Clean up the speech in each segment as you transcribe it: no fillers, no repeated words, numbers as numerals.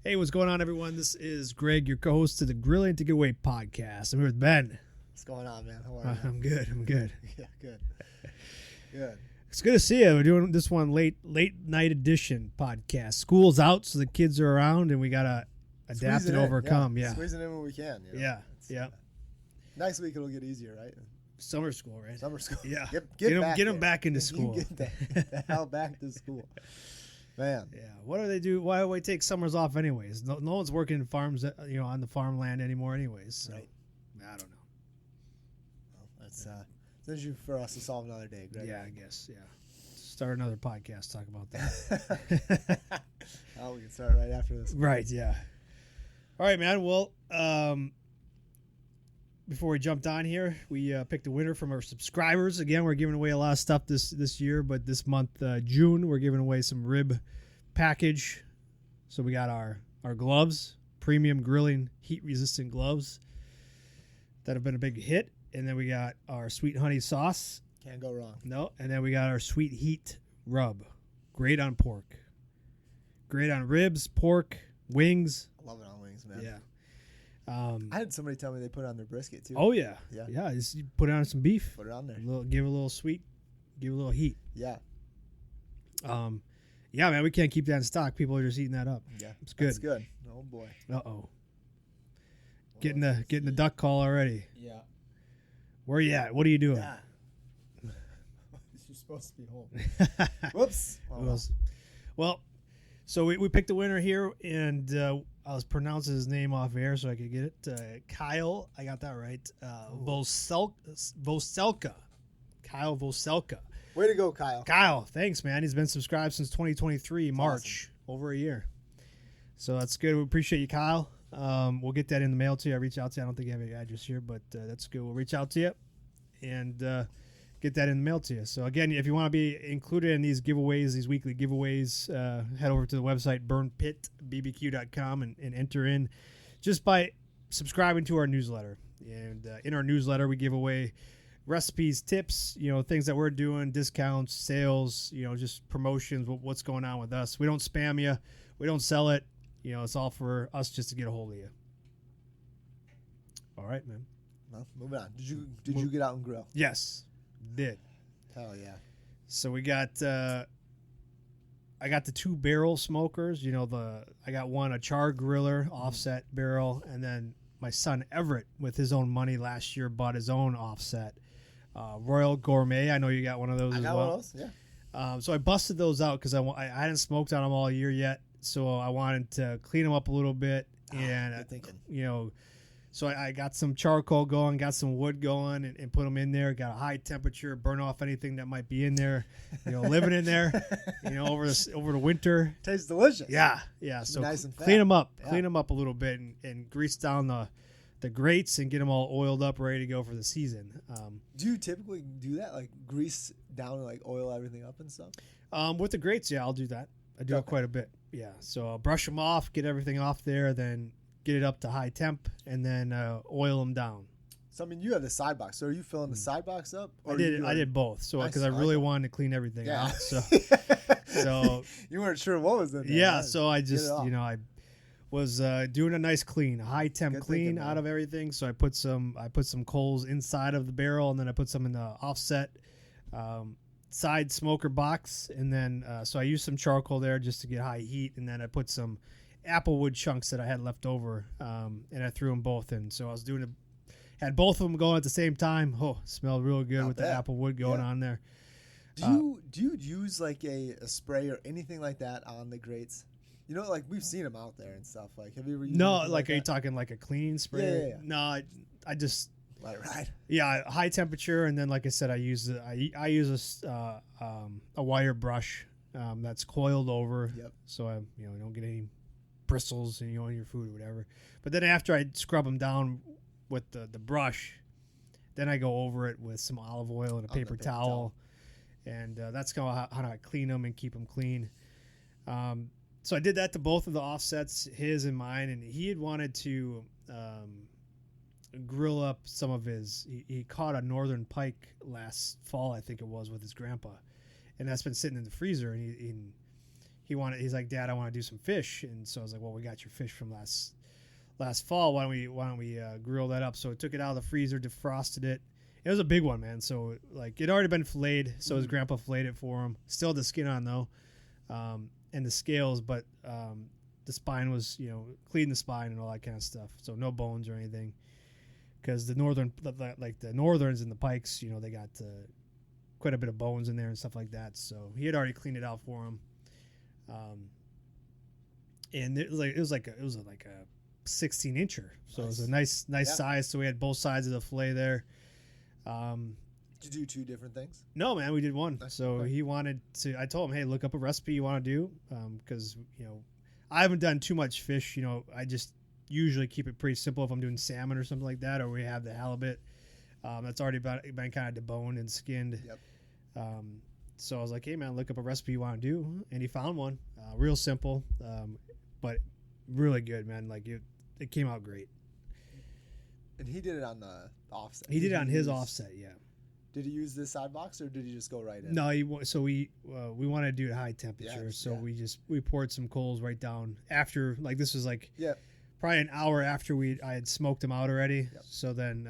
Hey, what's going on, everyone? This is Greg, your co-host of the Grilling to Get Away podcast. I'm here with Ben. What's going on, man? How are you? I'm good. Yeah, good. Good. It's good to see you. We're doing this one late night edition podcast. School's out, so the kids are around, and we gotta adapt and overcome. Yeah, squeezing in when we can. You know? Yeah. Next week it'll get easier, right? Summer school, right? Summer school. Yeah. Get them back into school. Get the hell back to school, man. Yeah. What do they do? Why do we take summers off anyways? No one's working in farms, on the farmland anymore anyways. So. Right. I don't know. Well, that's an issue for us to solve another day, Greg. Yeah, I guess. Yeah. Start another podcast. Talk about that. Oh, we can start right after this. Right. Yeah. All right, man. Well, before we jumped on here, we picked a winner from our subscribers. Again, we're giving away a lot of stuff this year, but this month, June, we're giving away some rib package. So we got our gloves, premium grilling heat-resistant gloves that have been a big hit. And then we got our sweet honey sauce. Can't go wrong. No. And then we got our sweet heat rub. Great on pork. Great on ribs, pork, wings. I love it on wings, man. Yeah. I had somebody tell me they put it on their brisket, too. Oh, yeah. Yeah. Just you put it on some beef. Put it on there. Give it a little sweet. Give it a little heat. Yeah. Yeah, man, we can't keep that in stock. People are just eating that up. Yeah. It's good. It's good. Oh, boy. Uh-oh. Getting the duck call already. Yeah. Where you at? What are you doing? Yeah. You're supposed to be home. Whoops. Oh, well, so we picked a winner here, and I was pronouncing his name off air so I could get it. Kyle, I got that right. Voselka. Kyle Voselka. Way to go, Kyle. Kyle, thanks, man. He's been subscribed since 2023, That's March, over a year. So that's good. We appreciate you, Kyle. We'll get that in the mail to you. I reach out to you. I don't think I have your address here, but that's good. We'll reach out to you and get that in the mail to you. So, again, if you want to be included in these giveaways, these weekly giveaways, head over to the website, burnpitbbq.com, and enter in just by subscribing to our newsletter. And in our newsletter, we give away recipes, tips, things that we're doing, discounts, sales, just promotions, what's going on with us. We don't spam you. We don't sell it. It's all for us just to get a hold of you. All right, man. Well, moving on. Did you get out and grill? Yes, did. Hell yeah. So we got I got the 2 barrel smokers. I got one, a char griller offset barrel, and then my son Everett, with his own money last year, bought his own offset Royal Gourmet. I know you got one of those as well. I got one of those, yeah. So I busted those out because I hadn't smoked on them all year yet. So I wanted to clean them up a little bit, and good thinking. So I got some charcoal going, got some wood going, and put them in there. Got a high temperature, burn off anything that might be in there. Living in there, over the winter. Tastes delicious. Yeah. So nice and clean them up, a little bit, and grease down the grates and get them all oiled up, ready to go for the season. Do you typically do that, like grease down and like oil everything up and stuff? With the grates, yeah, I'll do that. I do it quite a bit. Yeah, so I'll brush them off, get everything off there, then get it up to high temp, and then oil them down. So, I mean, you have the side box. So are you filling the side box up? Or I did both. So because I really wanted to clean everything out. So you weren't sure what was in there. Yeah, so I just, I was doing a nice clean, high temp clean out of everything. So I put some coals inside of the barrel, and then I put some in the offset side smoker box, and then so I used some charcoal there just to get high heat, and then I put some applewood chunks that I had left over, and I threw them both in. So I was had both of them going at the same time. Oh, smelled real good with the applewood going on there. Do you use like a spray or anything like that on the grates? Like we've seen them out there and stuff. Like, have you ever used are you talking like a cleaning spray? Yeah. No, I just let it ride. Yeah, high temperature, and then like I said, I use a wire brush that's coiled over. Yep. So I don't get any bristles in your food or whatever. But then after I scrub them down with the brush, then I go over it with some olive oil and a paper towel. And that's how I clean them and keep them clean. So I did that to both of the offsets, his and mine, and he had wanted to grill up some of his. He caught a Northern Pike last fall, I think it was, with his grandpa, and that's been sitting in the freezer. And he's like, Dad, I want to do some fish. And so I was like, well, we got your fish from last fall. Why don't we grill that up? So I took it out of the freezer, defrosted it. It was a big one, man. So like it already been filleted. So his grandpa filleted it for him. Still had the skin on though, and the scales, but the spine was, clean the spine and all that kind of stuff. So no bones or anything. Because the Northerns and the Pikes, they got quite a bit of bones in there and stuff like that. So he had already cleaned it out for him. And it was like a 16-incher. So it was a nice size. So we had both sides of the fillet there. Did you do two different things? No, man, we did one. Nice. So he wanted to. I told him, hey, look up a recipe you want to do, because I haven't done too much fish. I just usually keep it pretty simple if I'm doing salmon or something like that, or we have the halibut that's already been kind of deboned and skinned. Yep. So I was like, hey, man, look up a recipe you want to do, and he found one, real simple, but really good, man. Like it came out great. And he did it on the offset. He did it on his offset, yeah. Did he use this side box or did he just go right in? No, we wanted to do it high temperature, we poured some coals right down after, like this was like probably an hour after I had smoked them out already. Yep. So then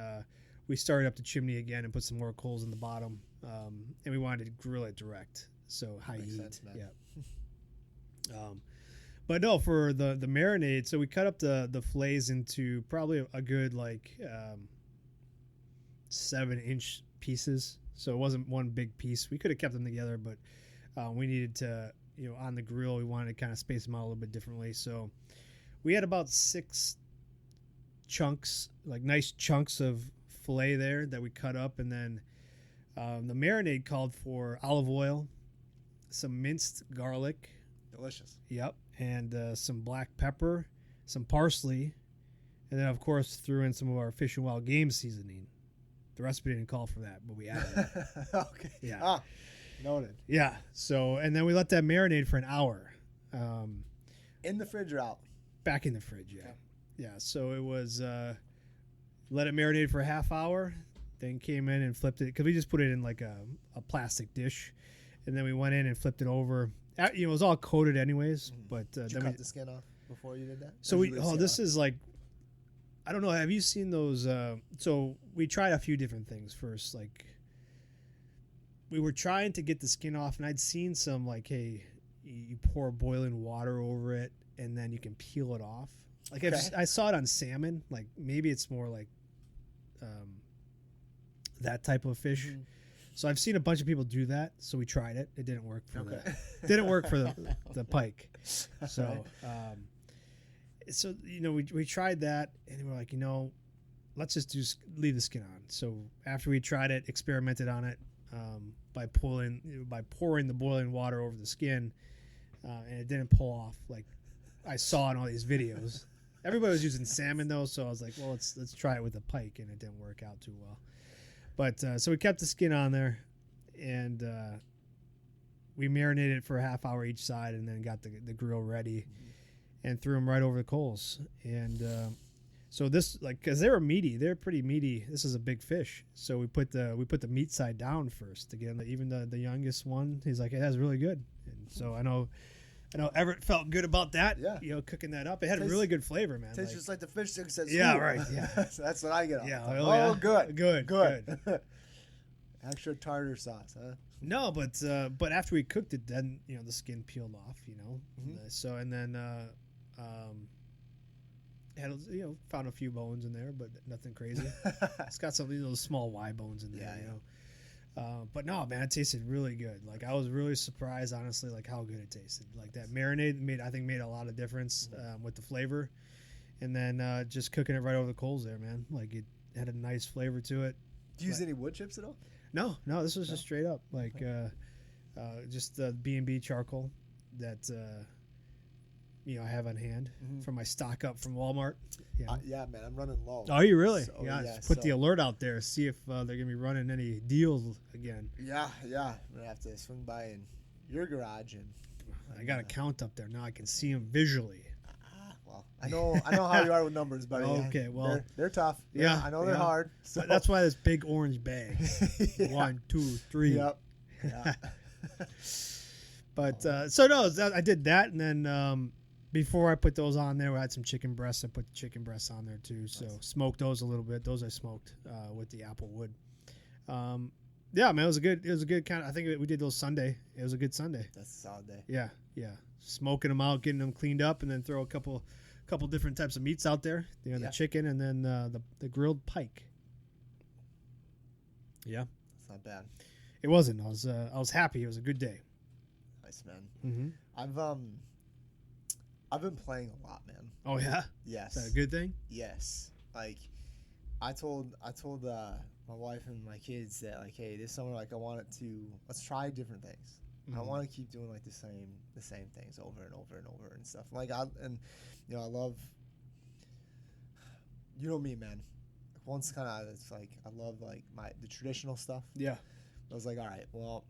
we started up the chimney again and put some more coals in the bottom, and we wanted to grill it direct, so high Makes heat. sense, man. Yeah. But no, for the marinade, so we cut up the fillets into probably a good 7-inch pieces. So it wasn't one big piece. We could have kept them together, but we needed to, on the grill, we wanted to kind of space them out a little bit differently. So we had about 6 chunks, like nice chunks of fillet there that we cut up. And then the marinade called for olive oil, some minced garlic. Delicious. Yep. And some black pepper, some parsley, and then, of course, threw in some of our Fish and Wild Game seasoning. The recipe didn't call for that, but we added it. Okay. Yeah. Noted. Yeah. So, and then we let that marinate for an hour. In the fridge or out? Back in the fridge, yeah. Okay. Yeah, so it was, let it marinate for a half hour, then came in and flipped it, because we just put it in like a plastic dish, and then we went in and flipped it over. It was all coated anyways, but Did you then cut the skin off before you did that? So this is like, I don't know. Have you seen those? So we tried a few different things first. Like we were trying to get the skin off, and I'd seen some like, hey, you pour boiling water over it, and then you can peel it off. Like I saw it on salmon. Like maybe it's more like that type of fish. Mm-hmm. So I've seen a bunch of people do that. So we tried it. It didn't work for that. Didn't work for the pike. So, we tried that, and we're like, let's just leave the skin on. So after we tried it, experimented on it by pouring the boiling water over the skin, and it didn't pull off like I saw in all these videos. Everybody was using salmon though, so I was like, well, let's try it with the pike, and it didn't work out too well. But so we kept the skin on there, and we marinated it for a half hour each side, and then got the grill ready, and threw them right over the coals. And so this, like, because they were meaty, they're pretty meaty. This is a big fish, so we put the meat side down first. Again, even the youngest one, he's like, it has really good. And so I know Everett felt good about that. Yeah. Cooking that up. It had a really good flavor, man. Tastes just like the fish sticks at school. Yeah, right. Yeah. So that's what I get off. Yeah. Good. Extra tartar sauce, huh? No, but after we cooked it, then the skin peeled off. So and then had found a few bones in there, but nothing crazy. It's got some of those small Y bones in there. But no, man, it tasted really good. Like I was really surprised, honestly, like how good it tasted. Like that marinade made a lot of difference with the flavor, and then just cooking it right over the coals there, man. Like it had a nice flavor to it. Do you use any wood chips at all? No, this was just straight up like just B&B charcoal that I have on hand from my stock up from Walmart. Yeah, man, I'm running low. Oh, you really? So, just put the alert out there. See if they're gonna be running any deals again. Yeah. I'm gonna have to swing by in your garage and. I got a count up there now. I can see them visually. Well, I know how you are with numbers, buddy. Okay, well, they're tough. Yeah, I know they're hard. So. But that's why this big orange bag. 1, 2, 3. Yep. Yeah. But so no, I did that, and then before I put those on there, I had some chicken breasts. I put the chicken breasts on there too. So smoked those a little bit. Those I smoked with the apple wood. Yeah, man, it was a good kind of. I think we did those Sunday. It was a good Sunday. That's a solid day. Yeah. Smoking them out, getting them cleaned up, and then throw a couple different types of meats out there. The chicken, and then the grilled pike. Yeah, it's not bad. It wasn't. I was happy. It was a good day. Nice, man. Mm-hmm. I've been playing a lot, man. Oh yeah. Yes. Is that a good thing? Yes. Like, I told my wife and my kids that, like, hey, this summer, like, let's try different things. I don't want to keep doing like the same things over and over and over and stuff. Like I love, you know me, man. Once kind of it's like I love like the traditional stuff. Yeah. I was like, all right, well,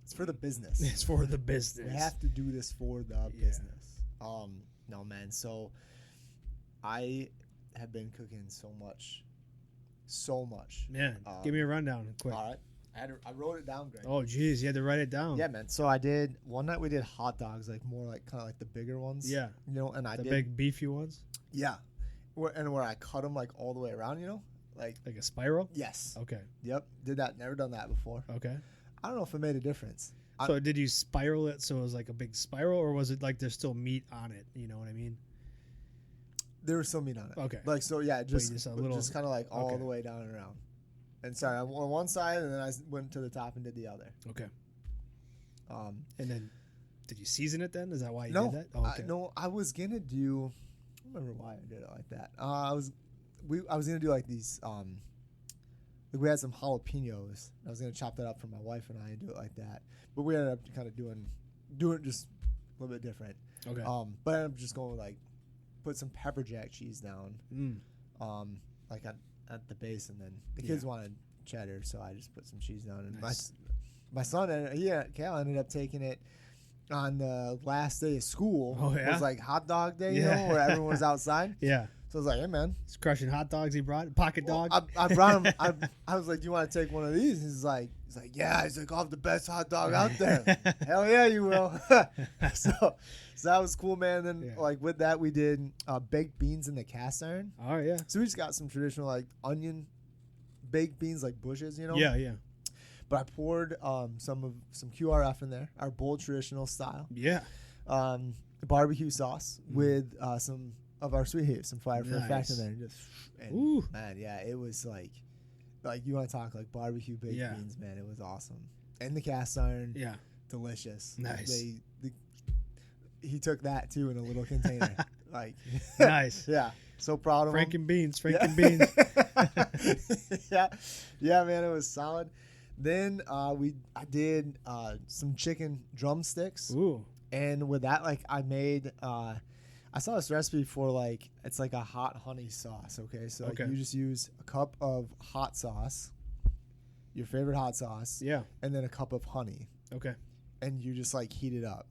it's for the business. It's for the business. We have to do this for the business. No, man. So I have been cooking so much. Man, give me a rundown quick. All right. I wrote it down, Greg. Oh, geez, you had to write it down. Yeah, man. So one night we did hot dogs, like more like kind of like the bigger ones. Yeah. You know, and I did. The big beefy ones? Yeah. Where I cut them like all the way around, you know? Like a spiral? Yes. Okay. Yep. Did that. Never done that before. Okay. I don't know if it made a difference. So did you spiral it so it was like a big spiral, or was it like there's still meat on it? You know what I mean? There was still meat on it. Okay. Like, so yeah, just kind of like all okay. the way down and around. And sorry, on one side, and then I went to the top and did the other. Okay. And then, did you season it then? Is that why you did that? Oh, okay. No, I was gonna do. I don't remember why I did it like that. I was gonna do like these. Like we had some jalapenos. I was gonna chop that up for my wife and I and do it like that. But we ended up kind of doing it just a little bit different. Okay. But I ended up just going with like put some pepper jack cheese down. Like at the base, and then the kids wanted cheddar, so I just put some cheese down. And nice. my son, Cal ended up taking it on the last day of school. Oh, yeah? It was like hot dog day, you know, where everyone was outside. Yeah. So I was like, hey, man. He's crushing hot dogs he brought. Pocket dog. I brought him. I was like, do you want to take one of these? He's like, yeah. He's like, I'll have the best hot dog out there. Hell yeah, you will. So that was cool, man. Then like with that, we did baked beans in the cast iron. Oh, yeah. So we just got some traditional like onion baked beans, like bushes, you know? Yeah. But I poured some QRF in there, our bold traditional style. Yeah. Barbecue sauce with some of our sweet heat, some flavorful effect in there. Ooh. Man, yeah, it was like you want to talk like barbecue baked beans, man. It was awesome. And the cast iron. Yeah. Delicious. Nice. He took that too in a little container. Like nice. Yeah. So proud of him. Franken beans. Yeah, man, it was solid. Then I did some chicken drumsticks. Ooh. And with that, like I made I saw this recipe for like it's like a hot honey sauce, okay? So like, you just use a cup of hot sauce, your favorite hot sauce. Yeah. And then a cup of honey. Okay. And you just like heat it up.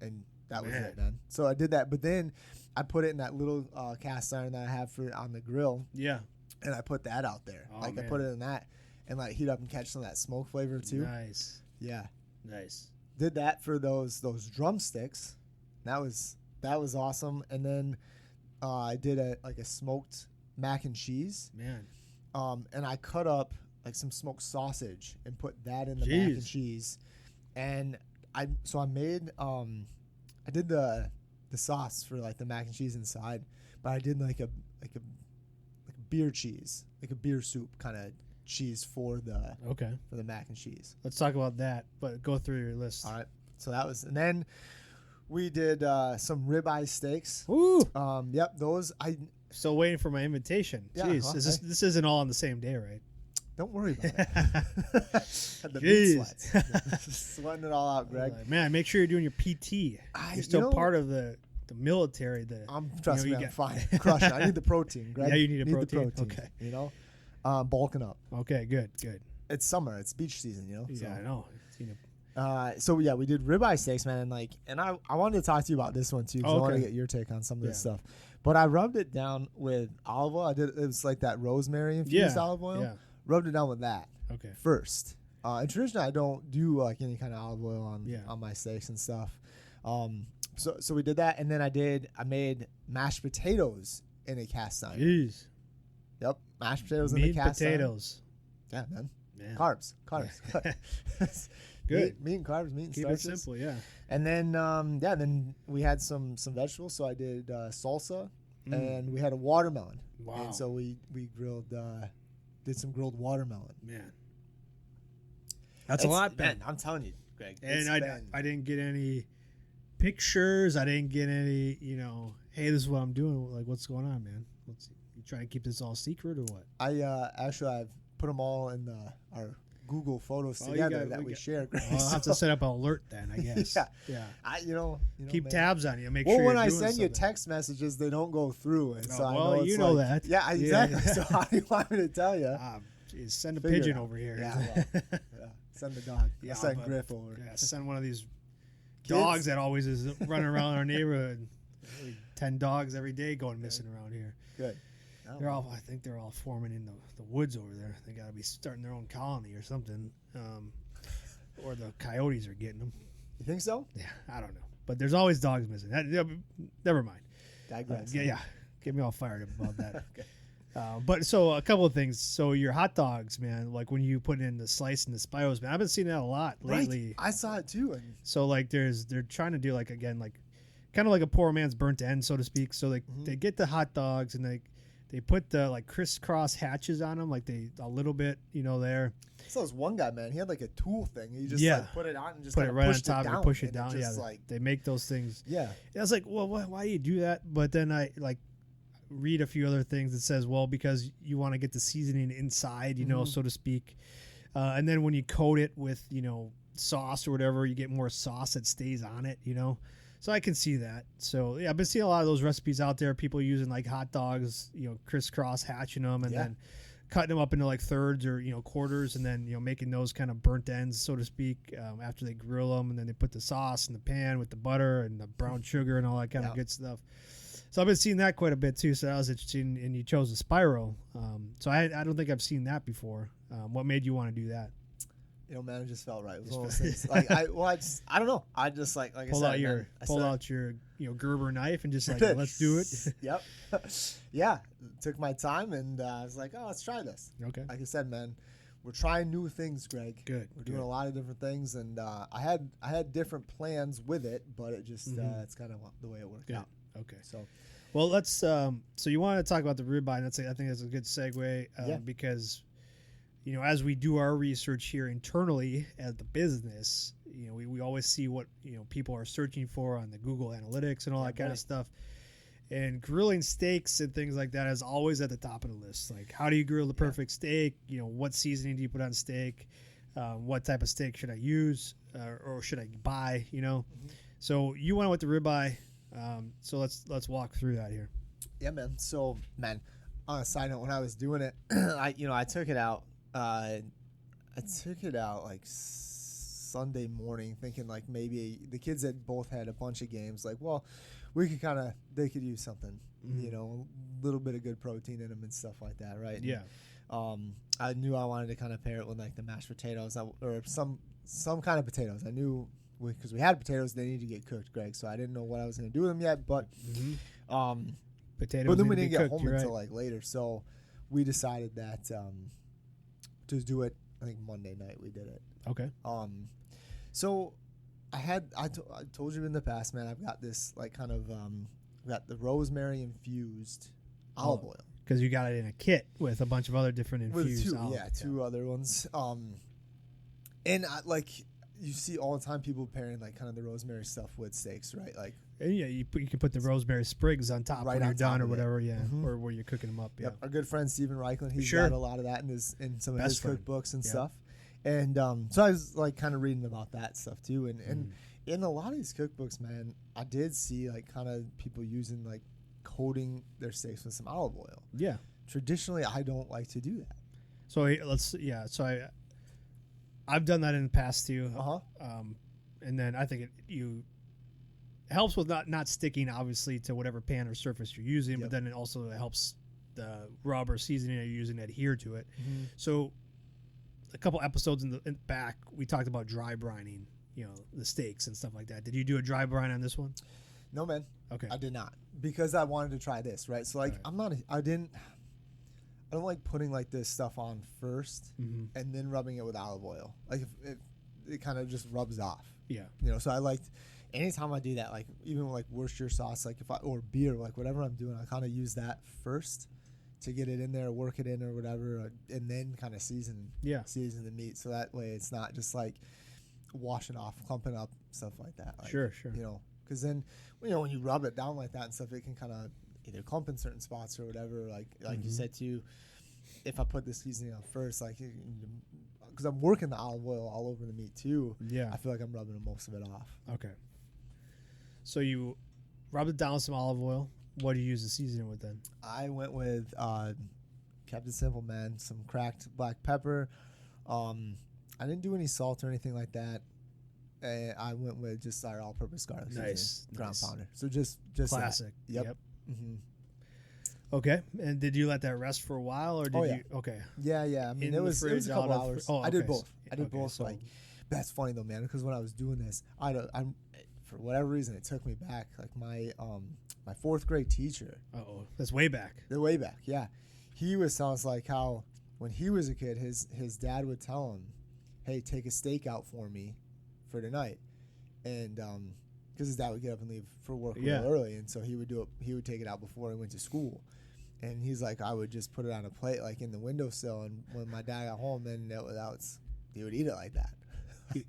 And that was it, man. So I did that, but then I put it in that little cast iron that I have on the grill. Yeah. And I put that out there. Oh, I put it in that and like heat up and catch some of that smoke flavor too. Nice. Yeah. Nice. Did that for those drumsticks. That was awesome. And then I did a smoked mac and cheese. Man. And I cut up like some smoked sausage and put that in the mac and cheese. And I made I did the sauce for like the mac and cheese inside, but I did like a beer cheese, like a beer soup kind of cheese for the mac and cheese. Let's talk about that, but go through your list. All right. So that was, and then we did some ribeye steaks. Ooh. Yep. Those Still waiting for my invitation. Yeah, Jeez, this isn't all on the same day, right? Don't worry about it. Had the meat sweats. Sweating it all out, Greg. Man, make sure you're doing your PT. You're still part of the military. Trust me, I'm fine. Crushing. I need the protein, Greg. Yeah, you need the protein. Okay. You know, bulking up. Okay, good. It's summer. It's beach season, you know? Yeah, I know. So yeah, we did ribeye steaks, man, and I wanted to talk to you about this one too because I want to get your take on some of this stuff. But I rubbed it down with olive oil. It was like that rosemary infused olive oil. Yeah. Rubbed it down with that first. And traditionally, I don't do like any kind of olive oil on my steaks and stuff. So we did that, and then I made mashed potatoes in a cast iron. Jeez. Yep, mashed potatoes in the cast potatoes. Iron. Yeah, man. Yeah. Carbs. Yeah. Good. Meat and carbs, meat and Keep starches. it simple, yeah. And then then we had some vegetables. So I did salsa, and we had a watermelon. Wow. And so we grilled, did some grilled watermelon. Man. That's a lot, man. I'm telling you, Greg. And I didn't get any pictures. I didn't get any, hey, this is what I'm doing. Like, what's going on, man? You trying to keep this all secret or what? I've put them all in our Google photos together that we share. Greg. I'll have to set up an alert then, I guess. Yeah. Keep man. tabs on you. Make sure. Well, when you're I doing send you something. text messages, they don't go through, and so I well, know it's you know like, that. Yeah, exactly. Yeah. So how do you want me to tell you? Send a Figure pigeon it out. over here. Yeah, well, send the dog. Yeah, Send Griff over. Yeah, send one of these dogs that always is running around our neighborhood. 10 dogs every day going missing around here. Good. I think they're all forming in the woods over there. They got to be starting their own colony or something. Or the coyotes are getting them. You think so? Yeah, I don't know. But there's always dogs missing. Never mind. Digress. Yeah. Get me all fired up about that. Okay. But so a couple of things. So your hot dogs, man, like when you put in the slice and the spiros, man, I've been seeing that a lot lately. Right. I saw it too. So like they're trying to do like kind of like a poor man's burnt end, so to speak. So they get the hot dogs and they put the like crisscross hatches on them, like a little bit, there. So this one guy, man, he had like a tool thing. He just put it on and just put it right on top and and push it down. Yeah, they make those things. Yeah. And I was like, well, why do you do that? But then I read a few other things that says, well, because you want to get the seasoning inside, so to speak. And then when you coat it with, sauce or whatever, you get more sauce that stays on it, So I can see that. So yeah, I've been seeing a lot of those recipes out there. People using like hot dogs, crisscross hatching them and then cutting them up into like thirds or quarters, and then making those kind of burnt ends, so to speak, after they grill them, and then they put the sauce in the pan with the butter and the brown sugar and all that kind of good stuff. So I've been seeing that quite a bit too. So that was interesting. And you chose a spiral. So I don't think I've seen that before. What made you want to do that? Man, it just felt right. It was one of those things. Like I don't know. I just like I said, pull out your Gerber knife and just like let's do it. Yep. Yeah. Took my time and I was like, let's try this. Okay. Like I said, man, we're trying new things, Greg. Good. We're doing a lot of different things, and I had different plans with it, but it just it's kind of the way it worked out. Okay. So, well, let's. So you want to talk about the ribeye? And I think that's a good segue because. As we do our research here internally at the business, we always see what, people are searching for on the Google Analytics and all that kind of stuff. And grilling steaks and things like that is always at the top of the list. Like, how do you grill the perfect steak? What seasoning do you put on steak? What type of steak should I use or should I buy? So you went with the ribeye. So let's walk through that here. Yeah, man. So, man, on a side note, when I was doing it, I took it out. I took it out like Sunday morning, thinking like maybe the kids had both had a bunch of games. Like, well, they could use something, a little bit of good protein in them and stuff like that, right? Yeah. And, I knew I wanted to kind of pair it with like the mashed potatoes or some kind of potatoes. I knew because we had potatoes, they needed to get cooked, Greg. So I didn't know what I was going to do with them yet, but potatoes. But then we didn't get home until like later, so we decided that. To do it, I think Monday night we did it. Okay. So I told you in the past, man, I've got this like kind of got the rosemary infused olive oil because you got it in a kit with a bunch of other different infused two other ones. And you see all the time people pairing like kind of the rosemary stuff with steaks, right? Like. And yeah, you can put the rosemary sprigs on top when you're done or whatever, or where you're cooking them up. Yeah. Our good friend Stephen Reichland, he's got a lot of that in some of his cookbooks and stuff. And so I was like kind of reading about that stuff too. And in a lot of these cookbooks, man, I did see like kind of people using like coating their steaks with some olive oil. Yeah. Traditionally, I don't like to do that. So I've done that in the past too. And then I think it helps with not sticking, obviously, to whatever pan or surface you're using, but then it also helps the rub or seasoning you're using adhere to it. So a couple episodes in back, we talked about dry brining, the steaks and stuff like that. Did you do a dry brine on this one? No, man. Okay. I did not, because I wanted to try this, right? So, like, Right. I don't like putting, like, this stuff on first and then rubbing it with olive oil. Like, if it kind of just rubs off. Yeah. So I liked, anytime I do that, like, even with, like, Worcestershire sauce, like, or beer, like, whatever I'm doing, I kind of use that first to get it in there, work it in or whatever, and then kind of season the meat. So that way it's not just, like, washing off, clumping up, stuff like that. Like, Sure. Because then, when you rub it down like that and stuff, it can kind of either clump in certain spots or whatever. Like you said too, if I put the seasoning on first, like, because I'm working the olive oil all over the meat too. Yeah. I feel like I'm rubbing most of it off. Okay. So you rub it down with some olive oil. What do you use to season it with then? I went with, kept it simple, man. Some cracked black pepper. I didn't do any salt or anything like that. I went with just our all-purpose garlic seasoning, ground pounder. So just classic. That. Yep. Mm-hmm. Okay. And did you let that rest for a while, or did you? Okay. Yeah. I mean, it was a couple hours. I did both. I did both. So, like, that's funny though, man. Because when I was doing this, I'm for whatever reason, it took me back. Like my fourth grade teacher. That's way back. Way back. Yeah. He was telling us, like, how when he was a kid, his dad would tell him, "Hey, take a steak out for me for tonight," and because his dad would get up and leave for work real early, and so he would do it. He would take it out before he went to school, and he's like, I would just put it on a plate, like, in the windowsill, and when my dad got home, then he would eat it like that.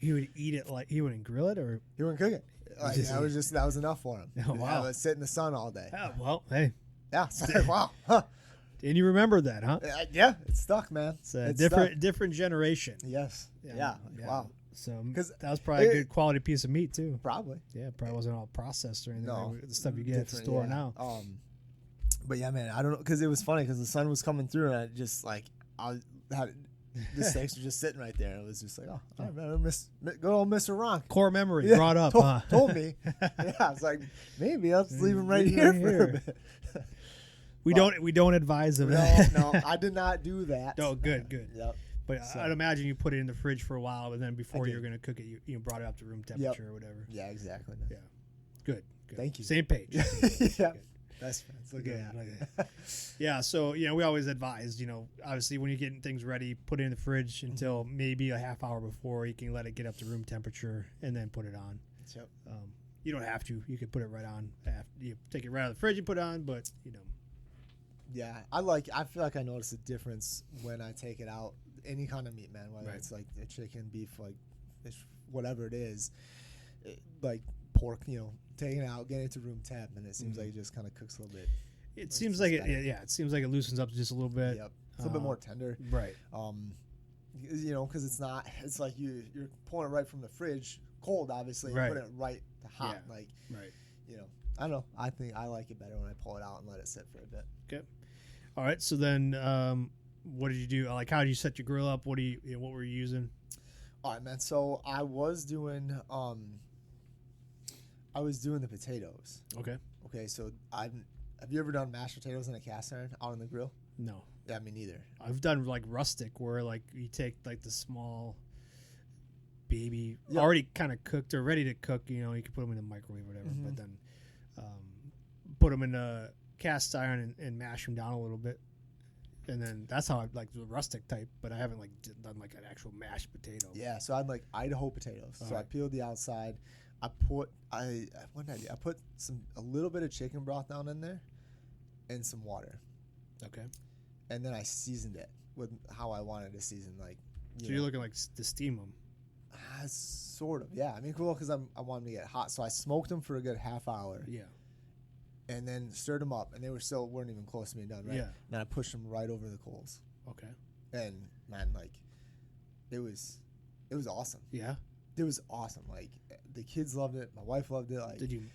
He would eat it like he wouldn't grill it, or he wouldn't cook it. Like, that was enough for him. Oh, wow. I would sit in the sun all day. Yeah, well, hey. Yeah. So, wow. Huh. And you remember that, huh? Yeah, it stuck, man. It's a different generation. Yes. Yeah. Wow. So that was probably a good quality piece of meat too. Probably. Yeah, probably wasn't all processed or anything. No, like the stuff you get at the store now. But yeah, man, I don't know, because it was funny because the sun was coming through, and I just, like, the steaks were just sitting right there. It was just like, I remember good old Mr. Ronk. Core memory brought up. Told me. Yeah, I was like, maybe I'll just leave him right here for a bit. We don't advise of that. No, I did not do that. No, good. Yep. But I'd imagine you put it in the fridge for a while, but then before you're going to cook it, you brought it up to room temperature or whatever. Yeah, exactly. Yeah. Good. Thank you. Same page. Yeah. Best friends. Look at that. Yeah, so, we always advise, obviously when you're getting things ready, put it in the fridge until maybe a half hour before. You can let it get up to room temperature and then put it on. Yep. You don't have to. You can put it right on. You take it right out of the fridge and put it on, but, Yeah, I feel like I notice a difference when I take it out. Any kind of meat, man, whether it's like a chicken, beef, like fish, whatever it is, like pork, taking it out, getting it to room temp, and it seems like it just kind of cooks a little bit. It seems like it seems like it loosens up just a little bit. Yep, it's a little bit more tender. Right. Because it's like you're pulling it right from the fridge, cold, obviously, and putting it right to hot, right. I don't know. I think I like it better when I pull it out and let it sit for a bit. Okay. All right. So then, what did you do? Like, how did you set your grill up? What were you using? All right, man. So I was doing the potatoes. Okay. So have you ever done mashed potatoes in a cast iron out on the grill? No. Yeah, me neither. I've done like rustic, where like you take like the small baby already kind of cooked or ready to cook. You can put them in the microwave or whatever, but then put them in a cast iron and mash them down a little bit. And then that's how I like the rustic type, but I haven't like done like an actual mashed potato. Yeah, so I'm like Idaho potatoes. So I peeled the outside. I put a little bit of chicken broth down in there, and some water. Okay. And then I seasoned it with how I wanted to season. Like, you're looking like to steam them. Sort of, yeah. I mean, cool, because I want them to get hot. So I smoked them for a good half hour. Yeah. And then stirred them up, and they weren't even close to being done, right? Yeah. And then I pushed them right over the coals. Okay. And man, like, it was awesome. Yeah. It was awesome. Like, the kids loved it. My wife loved it. Like, did you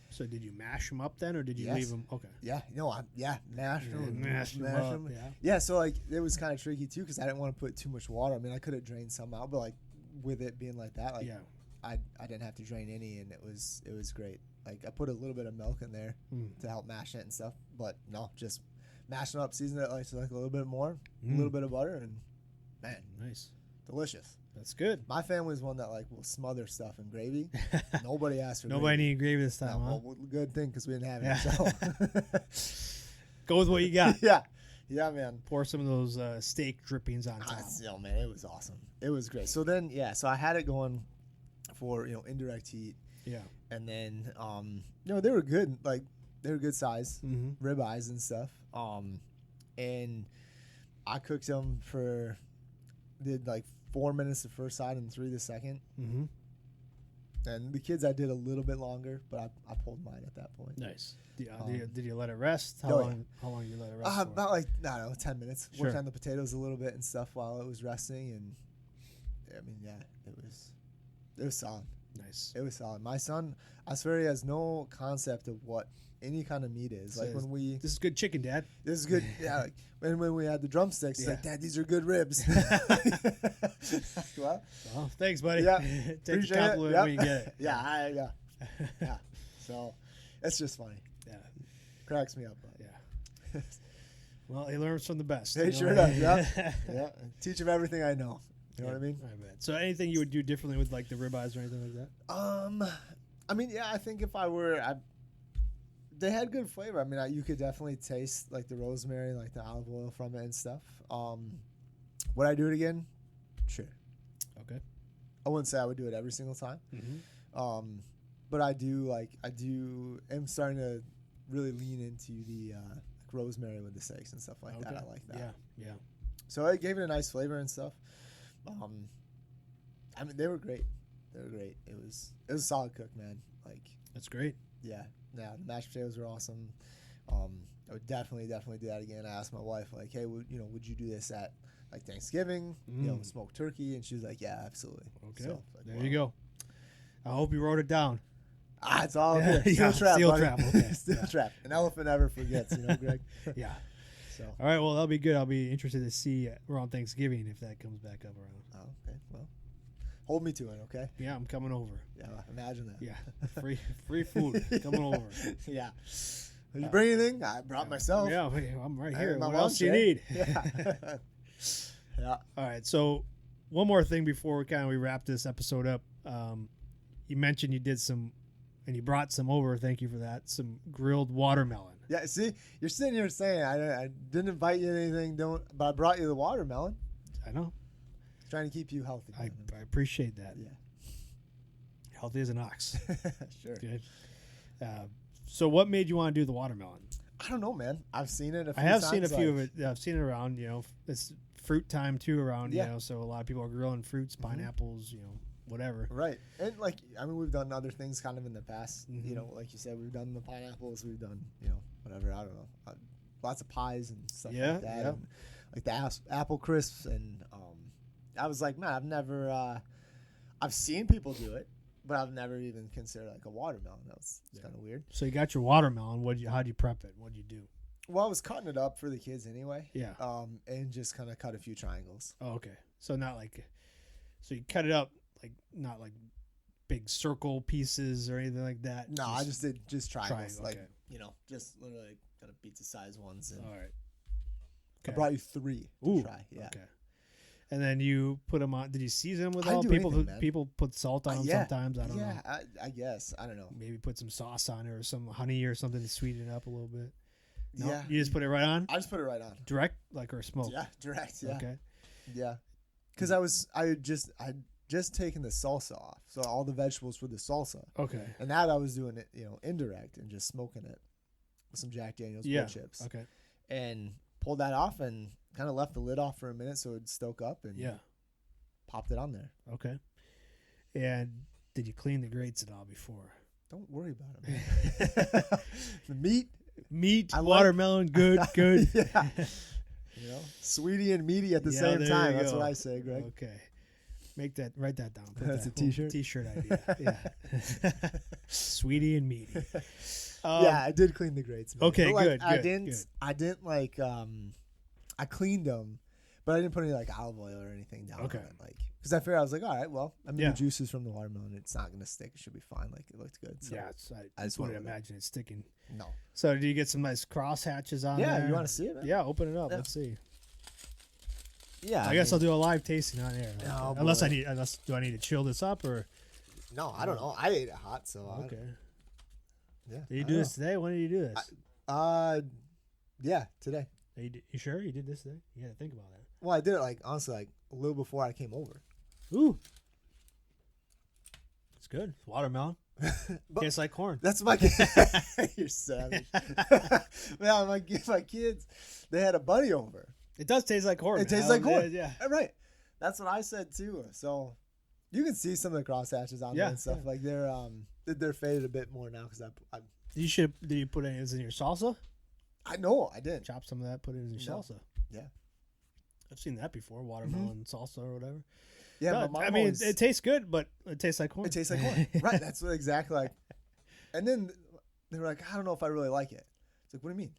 mash them up then, or did you leave them? Okay. Yeah. Mash them. Mash them up. Yeah. Yeah. So like, it was kind of tricky too, because I didn't want to put too much water. I mean, I could have drained some out, but like, with it being like that, like, I didn't have to drain any, and it was great. Like, I put a little bit of milk in there to help mash it and stuff, but no, just mash it up, season it like a little bit more, a little bit of butter, and man, nice. delicious. That's good. My family's one that like will smother stuff in gravy. Nobody asked for Nobody gravy. needed gravy this time, huh? Well, good thing because we didn't have it. So. Go with what you got. Yeah, man. Pour some of those steak drippings on top. Man, it was awesome. It was great. So then, so I had it going for indirect heat. Yeah. And then they were good. Like they were good size ribeyes and stuff. And I cooked them did like 4 minutes the first side and 3 the second. Mm-hmm. And the kids, I did a little bit longer, but I pulled mine at that point. Nice. Did you let it rest? How long did you let it rest for? About like, I don't know, 10 minutes. Sure. Worked on the potatoes a little bit and stuff while it was resting. And, it was solid. Nice. It was solid. My son, I swear he has no concept of what any kind of meat is. Like this is good chicken, Dad. This is good. Yeah. Like when we had the drumsticks, he's like, Dad, these are good ribs. Well, thanks, buddy. Yeah. Take the compliment when you get it. Yeah. So it's just funny. Yeah. Cracks me up. But. Yeah. Well, he learns from the best. He sure does. Yeah. Teach him everything I know. You know what I mean? I bet. So anything you would do differently with like the ribeyes or anything like that? I think if they had good flavor. I mean, you could definitely taste like the rosemary, like the olive oil from it and stuff. Would I do it again? Sure. Okay. I wouldn't say I would do it every single time. Mm-hmm. But am starting to really lean into the rosemary with the steaks and stuff like that. I like that. Yeah. So it gave it a nice flavor and stuff. They were great. It was a solid cook, man. Like that's great. Yeah. The mashed potatoes were awesome. I would definitely do that again. I asked my wife, like, hey, would you do this at like Thanksgiving? Smoked turkey, and she was like, yeah, absolutely. Okay, so, there you go. I hope you wrote it down. It's all good. Steel trap, steel buddy. trap. Okay. Steel trap. An elephant never forgets, Greg. Yeah. So. All right. Well, that'll be good. I'll be interested to see around Thanksgiving if that comes back up around. Oh, okay. Well, hold me to it, okay? Yeah, I'm coming over. Yeah, imagine that. Yeah, free food coming over. Yeah. Did you bring anything? I brought myself. Yeah, I'm right here. What lunch, else do you need? Yeah. Yeah. All right. So, one more thing before we wrap this episode up. You mentioned you did some, and you brought some over. Thank you for that. Some grilled watermelon. Yeah. See, you're sitting here saying I didn't invite you to anything. But I brought you the watermelon. I know. Trying to keep you healthy. I appreciate that. Yeah. Healthy as an ox. Sure. Good. So what made you want to do the watermelon? I don't know, man. I've seen it a few times. I have seen a few of it. I've seen it around, it's fruit time too around, so a lot of people are grilling fruits, pineapples, whatever. Right. And we've done other things kind of in the past, like you said, we've done the pineapples, we've done, whatever, I don't know. Lots of pies and stuff like that. Yeah. And, like the apple crisps. And I was like, man, I've seen people do it, but I've never even considered like a watermelon. It's kind of weird. So you got your watermelon. How'd you prep it? What'd you do? Well, I was cutting it up for the kids anyway. Yeah. And just kind of cut a few triangles. Oh, okay. So so you cut it up not like big circle pieces or anything like that. No, I just did triangles. Okay. Just literally kind of pizza size ones. And all right. Okay. I brought you 3 to try. Yeah. Okay. And then you put them on. Did you season them with all? People put salt on them sometimes. I don't know. Yeah, I guess. I don't know. Maybe put some sauce on it or some honey or something to sweeten it up a little bit. No? Yeah. You just put it right on? I just put it right on. Direct, or smoked? Yeah, direct. Yeah. Okay. Yeah. Because I'd just taken the salsa off, so all the vegetables were the salsa. Okay. And that I was doing it, indirect and just smoking it with some Jack Daniel's wood chips. Okay. And pulled that off and kind of left the lid off for a minute so it'd stoke up and popped it on there. Okay. And did you clean the grates at all before? Don't worry about it, man. The meat, watermelon, good. Yeah. Sweetie and meaty at the same time. That's what I say, Greg. Okay. Write that down. That's a t-shirt? T-shirt idea. Yeah. Sweetie and meaty. Yeah, I did clean the grates. Man. Okay, but, good. I didn't like. I cleaned them, but I didn't put any like olive oil or anything down. Okay. On it, because I figured I was like, all right, well, the juices from the watermelon, it's not gonna stick. It should be fine. Like it looked good. So I just wouldn't imagine it sticking. No. So do you get some nice cross hatches on there? Yeah, you want to see it? Man? Yeah, open it up. Yeah. Let's see. Yeah, I guess I'll do a live tasting on air. Oh, unless boy. do I need to chill this up or? No, I don't know. I ate it hot, so Okay. Yeah. Did you do this today? When did you do this? Yeah, today. You sure you did this today? You got to think about that. Well, I did it honestly a little before I came over. Ooh, it's good. It's watermelon. Tastes like corn. That's my kid. You're savage. Man, my kids, they had a buddy over. It does taste like corn. It tastes like corn. Yeah. Right. That's what I said too. So you can see some of the crosshatches on there and stuff. Like they're faded a bit more now because I did you put any of this in your salsa? I know I did. Chop some of that, put it in your salsa. Yeah. I've seen that before, watermelon salsa or whatever. Yeah, no, I mean, it tastes good, but it tastes like corn. It tastes like corn. Right, that's what exactly like. And then they were like, I don't know if I really like it. It's like, what do you mean?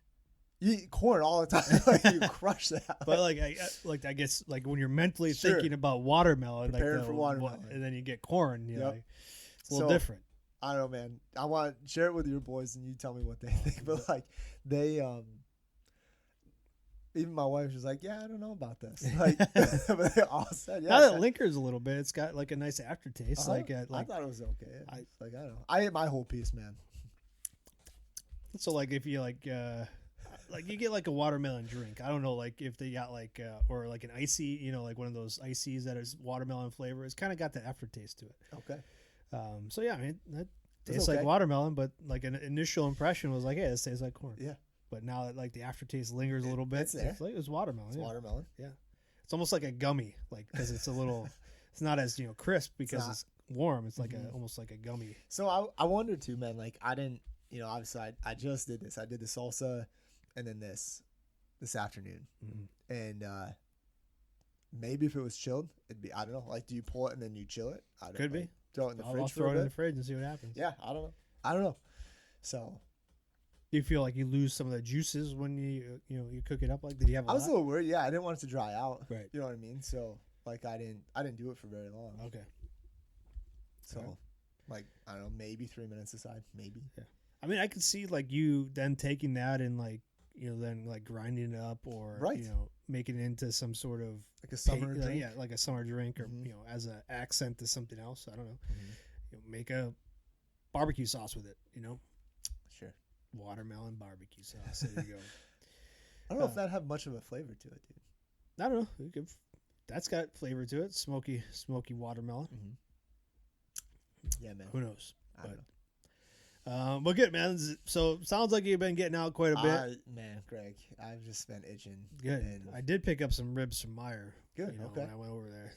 You eat corn all the time. Like, you crush that. But I guess when you're mentally thinking about watermelon, preparing for watermelon, and then you get corn, it's a little different. I don't know, man. I want to share it with your boys, and you tell me what they think. But like they, even my wife was like, "Yeah, I don't know about this." Like, but they all said, "Yeah." Now that lingers a little bit, it's got like a nice aftertaste. I thought it was okay. I don't know. I ate my whole piece, man. So like if you like you get like a watermelon drink. I don't know like if they got like or like an icy, like one of those ices that is watermelon flavor. It's kind of got the aftertaste to it. Okay. So yeah, I mean that tastes like watermelon, but like an initial impression was like, hey, this tastes like corn. Yeah. But now that like the aftertaste lingers a little bit, it's like it's watermelon. It's watermelon. Yeah. It's almost like a gummy, like because it's a little, it's not as crisp because it's warm. It's like almost like a gummy. So I wondered too, man. Like I didn't, obviously I just did this. I did the salsa, and then this afternoon, and maybe if it was chilled, it'd be, I don't know. Like, do you pull it and then you chill it? Could be. Throw it in the fridge. I'll throw it in the fridge and see what happens. Yeah, I don't know. So. Do you feel like you lose some of the juices when you cook it up? Like, did you have? I was a little worried. Yeah, I didn't want it to dry out. Right. You know what I mean? So like I didn't do it for very long. Okay. So, like I don't know, maybe 3 minutes aside, maybe. Yeah. I mean, I could see like you then taking that and like then like grinding it up or making it into some sort of like a summer drink. Like a summer drink or as an accent to something else. I don't know. Make a barbecue sauce with it. Sure. Watermelon barbecue sauce. There you go. I don't know if that have much of a flavor to it, dude. I don't know. That's got flavor to it. Smoky watermelon. Yeah, man. Who knows? I don't know. But good, man. So sounds like you've been getting out quite a bit. Man, Greg, I've just been itching. Good. And I did pick up some ribs from Meyer. Good. Okay. When I went over there,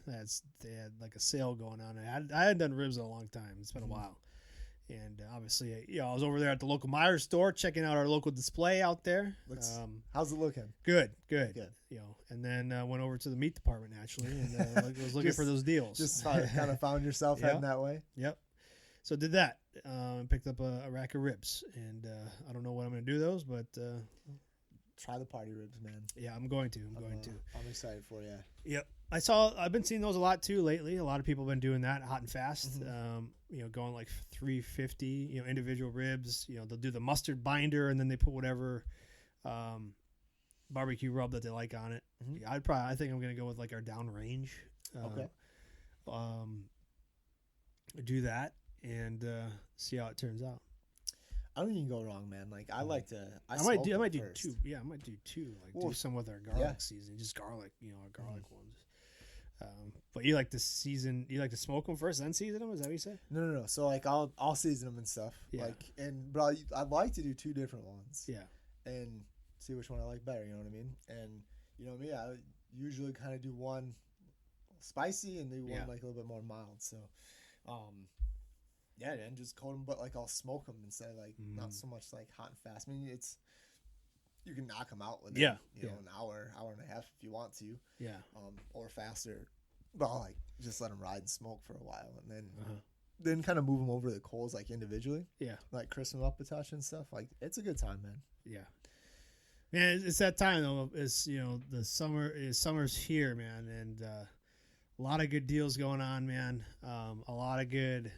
they had like a sale going on. I hadn't done ribs in a long time. It's been a while. And obviously, I was over there at the local Meyer store checking out our local display out there. How's it looking? Good. And then went over to the meat department naturally, and was looking for those deals. Just kind of found yourself heading that way. Yep. So did that. And picked up a rack of ribs, and I don't know what I'm going to do those, but try the party ribs, man. Yeah, I'm going to. I'm excited for you. Yep. I've been seeing those a lot too lately. A lot of people have been doing that hot and fast. Going like 350, individual ribs. They'll do the mustard binder and then they put whatever barbecue rub that they like on it. I think I'm gonna go with like our downrange. Okay. Do that and see how it turns out. I don't think you can go wrong, man. Like I like to. I might do first. two. Yeah, I might do two. Like do some with our garlic seasoning, just garlic. Our garlic ones. But you like to season? You like to smoke them first, then season them? Is that what you said? No. So like I'll season them and stuff. Yeah. But I'd like to do two different ones. Yeah. And see which one I like better. You know what I mean? And me, I usually kind of do one spicy and do one like a little bit more mild. So, and just coat them, but like I'll smoke them instead of like not so much like hot and fast. I mean, you can knock them out within an hour and a half if you want to. Yeah. Or faster. But I'll like just let them ride and smoke for a while, and then kind of move them over to the coals like individually. Yeah. Like crisp them up a touch and stuff. Like it's a good time, man. Yeah. Man, it's that time though. It's the summer's here, man, and a lot of good deals going on, man. A lot of good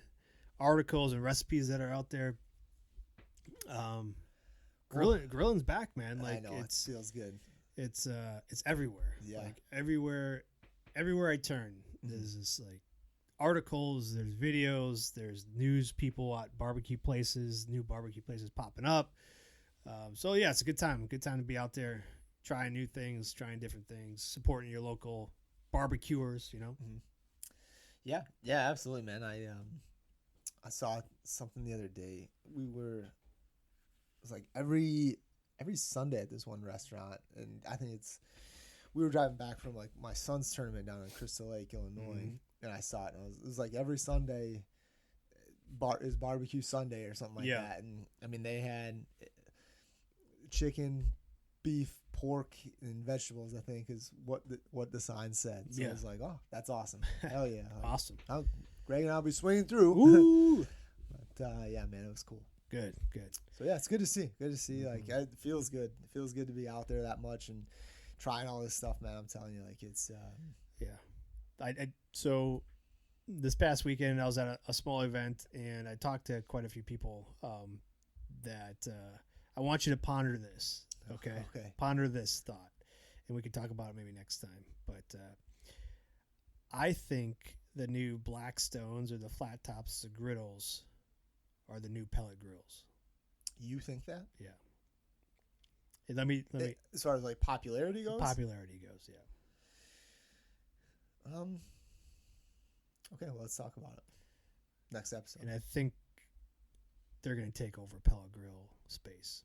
articles and recipes that are out there. Grilling's back, man. Like I know, it feels good. It's everywhere. Yeah. Like everywhere I turn, there's this like articles, there's videos, there's news people at barbecue places, new barbecue places popping up. So yeah, it's a good time. Good time to be out there, trying new things, trying different things, supporting your local barbecuers. Yeah, absolutely, man. I saw something the other day. It was like every Sunday at this one restaurant, and I think we were driving back from like my son's tournament down in Crystal Lake, Illinois, and I saw it. And it was like every Sunday is barbecue Sunday or something like that. And I mean, they had chicken, beef, pork, and vegetables, I think is what the sign said. So I was like, oh, that's awesome. Hell yeah. Like, Awesome. Greg and I'll be swinging through. Ooh. But yeah, man, it was cool. Good. So yeah, it's good to see. Like it feels good. It feels good to be out there that much and trying all this stuff, man. I'm telling you, like it's So this past weekend I was at a small event, and I talked to quite a few people that I want you to ponder this. Okay. Ponder this thought, and we can talk about it maybe next time. But I think the new Blackstones or the flat tops, the griddles, are the new pellet grills. You think that? Yeah. Hey, let me. As far as like popularity goes. Yeah. Okay, well, let's talk about it next episode. And I think they're going to take over pellet grill space.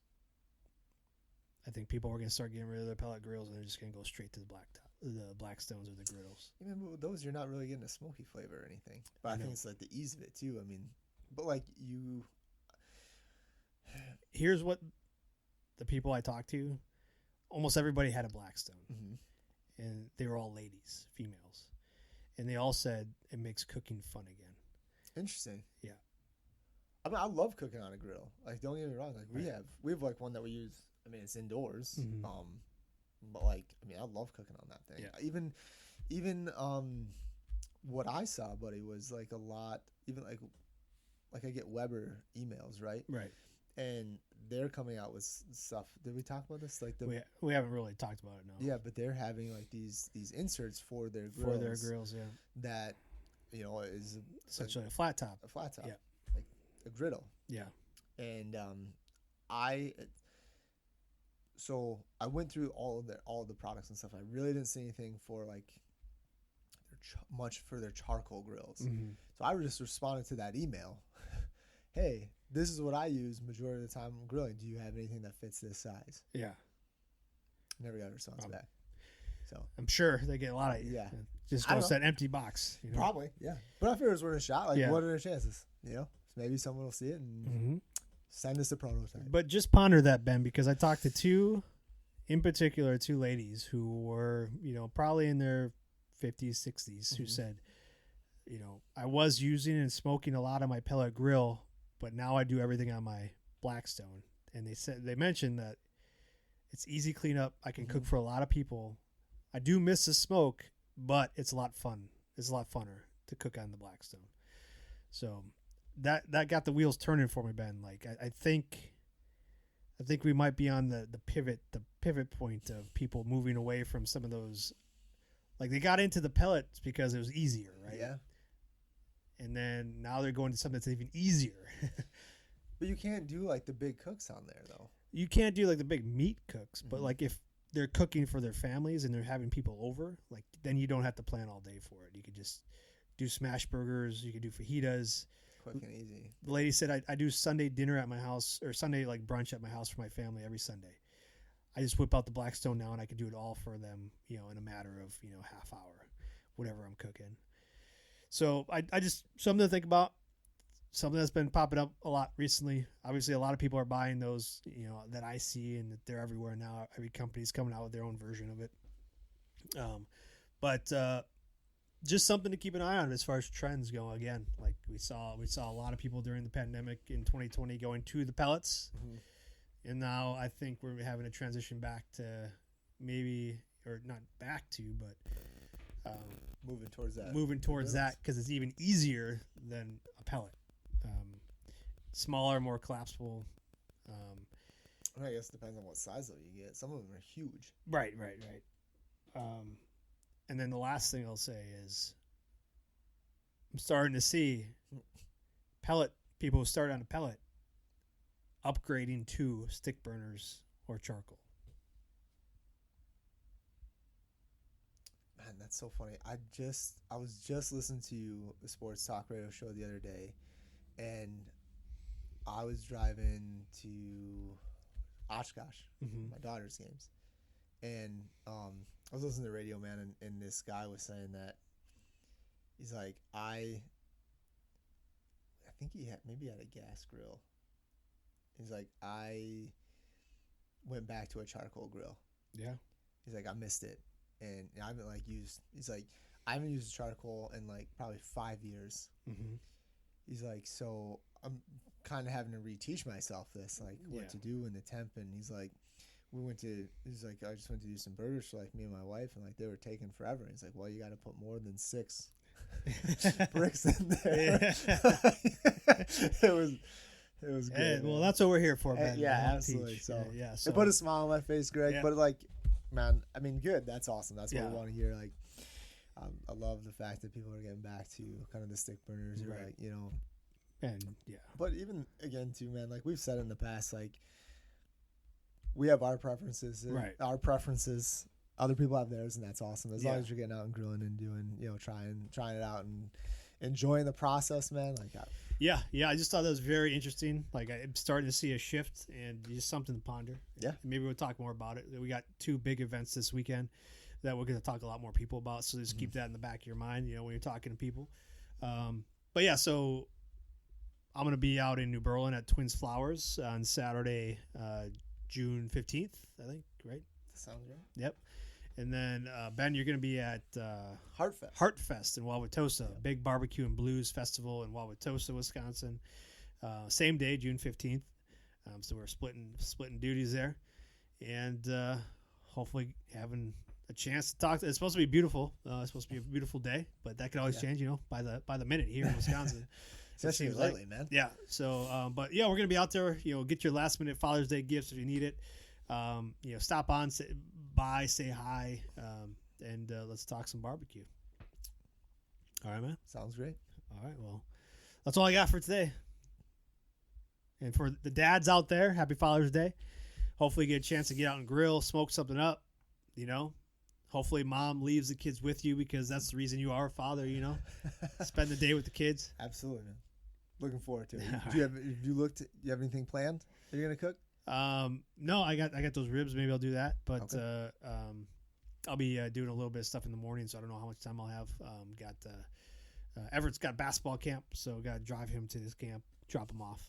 I think people are going to start getting rid of their pellet grills, and they're just going to go straight to the Blackstones or the griddles. Even with those, you're not really getting a smoky flavor or anything. But I think it's like the ease of it too. I mean, but like you. Here's what the people I talked to, almost everybody had a Blackstone, and they were all ladies, females, and they all said it makes cooking fun again. Interesting. Yeah. I mean, I love cooking on a grill. Like, don't get me wrong. Like, we have like one that we use. I mean, it's indoors. But like, I mean, I love cooking on that thing. Yeah. Even what I saw, buddy, was like a lot. Even like I get Weber emails, right? Right. And they're coming out with stuff. Did we talk about this? Like we haven't really talked about it, no. Yeah, but they're having like these inserts for their grills. Yeah. That is essentially a flat top. A flat top. Yeah. Like a griddle. Yeah. And so I went through all of the products and stuff. I really didn't see anything for like much for their charcoal grills. So I just responded to that email. Hey, this is what I use majority of the time grilling. Do you have anything that fits this size? Yeah. Never got a response back. So I'm sure they get a lot of just goes that empty box. Probably, yeah. But I figure it's worth a shot. Like, what are the chances? Maybe someone will see it and send us a prototype. But just ponder that, Ben, because I talked to two ladies who were, probably in their 50s, 60s, who said, I was using and smoking a lot on my pellet grill, but now I do everything on my Blackstone. And they mentioned that it's easy cleanup. I can cook for a lot of people. I do miss the smoke, but it's a lot fun. It's a lot funner to cook on the Blackstone. So that got the wheels turning for me, Ben. Like I think we might be on the pivot point of people moving away from some of those. Like they got into the pellets because it was easier, right? Yeah. And then now they're going to something that's even easier. But you can't do like the big cooks on there though. You can't do like the big meat cooks, but like if they're cooking for their families and they're having people over, like then you don't have to plan all day for it. You could just do smash burgers. You could do fajitas. Quick and easy. The lady said I do Sunday dinner at my house or Sunday like brunch at my house for my family every Sunday. I just whip out the Blackstone now and I can do it all for them, in a matter of, half hour, whatever I'm cooking. So I just something to think about. Something that's been popping up a lot recently. Obviously, a lot of people are buying those, that I see, and that they're everywhere now. Every company's coming out with their own version of it. But just something to keep an eye on as far as trends go. Again, like we saw a lot of people during the pandemic in 2020 going to the pellets, and now I think we're having a transition back to maybe, or not back to, but moving towards that because it's even easier than a pellet. Smaller, more collapsible. I guess it depends on what size though you get. Some of them are huge. Right. And then the last thing I'll say is I'm starting to see pellet people who start on a pellet upgrading to stick burners or charcoal. Man, that's so funny. I was just listening to a sports talk radio show the other day, and I was driving to Oshkosh, my daughter's games, and I was listening to the radio, man, and this guy was saying that he's like, I think he had a gas grill. He's like, I went back to a charcoal grill. Yeah. He's like, I missed it. And I haven't I haven't used charcoal in like probably 5 years. Mm-hmm. He's like, so I'm kind of having to reteach myself this, like what to do in the temp. And he's like, he's like, I just went to do some burgers for like me and my wife, and like they were taking forever. He's like, well, you got to put more than 6 bricks in there. It was good. Hey, well, that's what we're here for, man. Yeah, absolutely. Teach. So, so it put a smile on my face, Greg. But like, man, I mean, good. That's awesome. That's what we want to hear. Like, I love the fact that people are getting back to kind of the stick burners, or like, and But even again, too, man, like we've said in the past, like we have our preferences, right? Our preferences. Other people have theirs, and that's awesome. As long as you're getting out and grilling and doing, trying it out and enjoying the process, man. Like, I just thought that was very interesting. Like, I'm starting to see a shift, and just something to ponder. Yeah, maybe we'll talk more about it. We got 2 big events this weekend that we're going to talk a lot more people about. So just keep that in the back of your mind, when you're talking to people. But yeah, so I'm going to be out in New Berlin at Twins Flowers on Saturday, June 15th, I think. Right? Sounds right. Yep. And then, Ben, you're going to be at Heartfest in Wauwatosa, big barbecue and blues festival in Wauwatosa, Wisconsin. Same day, June 15th. So we're splitting duties there, and hopefully having a chance to talk. It's supposed to be beautiful. It's supposed to be a beautiful day, but that could always change, by the minute here in Wisconsin. Especially lately, man. Yeah. So, but yeah, we're going to be out there. Get your last minute Father's Day gifts if you need it. Stop on, say hi, and let's talk some barbecue. All right, man. Sounds great. All right, well, that's all I got for today. And for the dads out there, happy Father's Day. Hopefully you get a chance to get out and grill, smoke something up, Hopefully mom leaves the kids with you, because that's the reason you are a father, Spend the day with the kids. Absolutely, man. Looking forward to it. Do you have anything planned that you're going to cook? No, I got those ribs. Maybe I'll do that, but I'll be doing a little bit of stuff in the morning, so I don't know how much time I'll have. Everett's got basketball camp, so got to drive him to his camp, drop him off.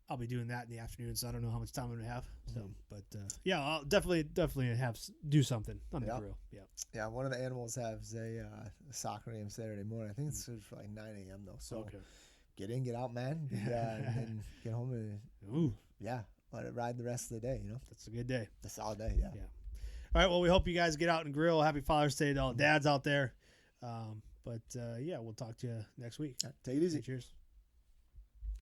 I'll be doing that in the afternoon, so I don't know how much time I'm gonna have. So, but I'll definitely do something on the grill. Yeah. One of the animals has a soccer game Saturday morning. I think it's for like 9 a.m. though. So. Okay. Get in, get out, man, and then get home and let it ride the rest of the day. That's a good day. That's a solid day. Yeah. All right. Well, we hope you guys get out and grill. Happy Father's Day to all dads out there. We'll talk to you next week. Right, take it easy. Cheers.